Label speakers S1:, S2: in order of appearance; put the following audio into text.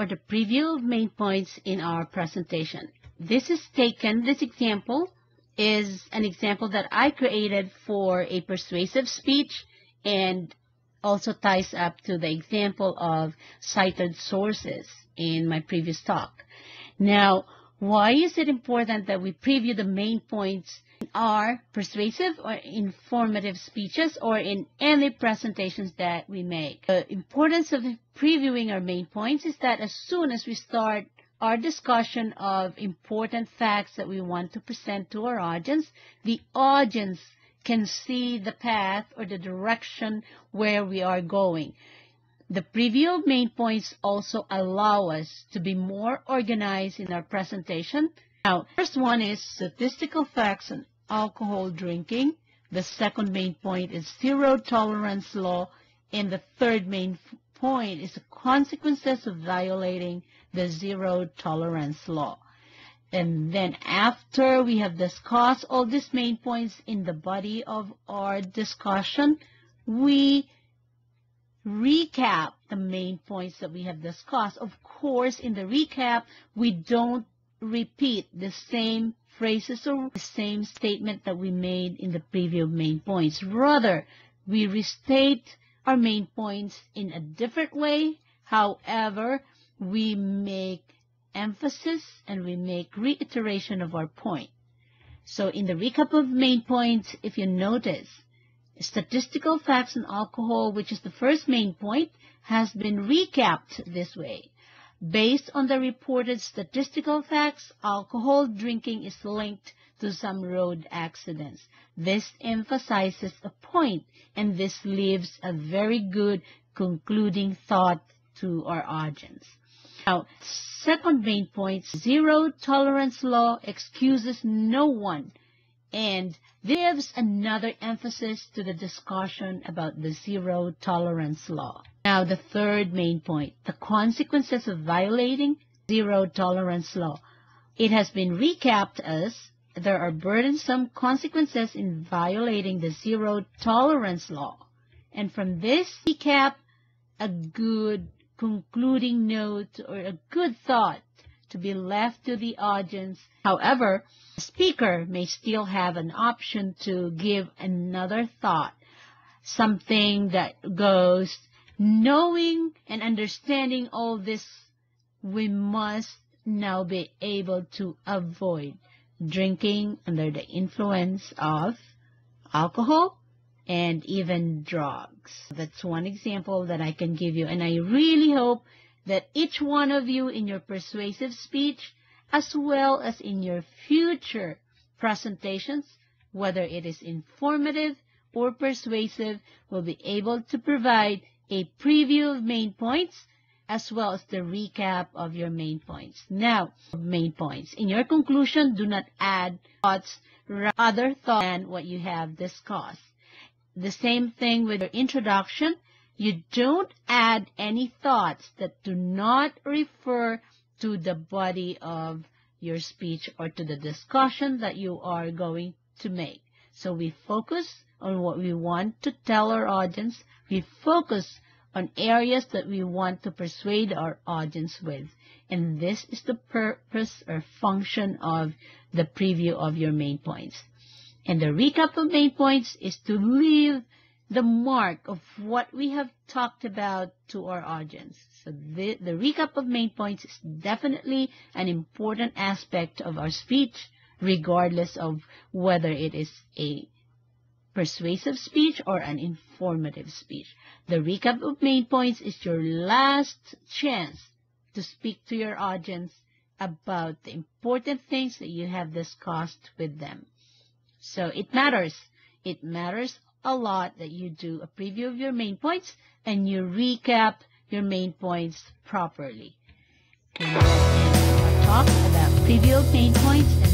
S1: or the preview of main points in our presentation. This example is an example that I created for a persuasive speech and also ties up to the example of cited sources in my previous talk. Now, why is it important that we preview the main points in our persuasive or informative speeches or in any presentations that we make? The importance of previewing our main points is that as soon as we start our discussion of important facts that we want to present to our audience, the audience can see the path or the direction where we are going. The preview of main points also allow us to be more organized in our presentation. Now, first one is statistical facts on alcohol drinking. The second main point is zero tolerance law. And the third main point is the consequences of violating the zero tolerance law. And then after we have discussed all these main points in the body of our discussion, we recap the main points that we have discussed. Of course, in the recap, we don't repeat the same phrases or the same statement that we made in the preview of main points. Rather, we restate our main points in a different way. However, we make emphasis and we make reiteration of our point. So in the recap of main points, if you notice, statistical facts on alcohol, which is the first main point, has been recapped this way. Based on the reported statistical facts, alcohol drinking is linked to some road accidents. This emphasizes a point, and this leaves a very good concluding thought to our audience. Now, second main point, zero tolerance law excuses no one, and gives another emphasis to the discussion about the zero tolerance law. Now, the third main point, the consequences of violating zero tolerance law. It has been recapped as there are burdensome consequences in violating the zero tolerance law. And from this recap, a good concluding note or a good thought to be left to the audience. However, the speaker may still have an option to give another thought, something that goes, knowing and understanding all this, we must now be able to avoid drinking under the influence of alcohol and even drugs. That's one example that I can give you, and I really hope that each one of you in your persuasive speech, as well as in your future presentations, whether it is informative or persuasive, will be able to provide a preview of main points as well as the recap of your main points. Now, main points. In your conclusion, do not add thoughts, other thoughts than what you have discussed. The same thing with your introduction. You don't add any thoughts that do not refer to the body of your speech or to the discussion that you are going to make. So we focus on what we want to tell our audience. We focus on areas that we want to persuade our audience with. And this is the purpose or function of the preview of your main points. And the recap of main points is to leave the mark of what we have talked about to our audience. So the recap of main points is definitely an important aspect of our speech, regardless of whether it is a persuasive speech or an informative speech. The recap of main points is your last chance to speak to your audience about the important things that you have discussed with them. So it matters. It matters a lot that you do a preview of your main points and you recap your main points properly. And we'll talk about preview of main points and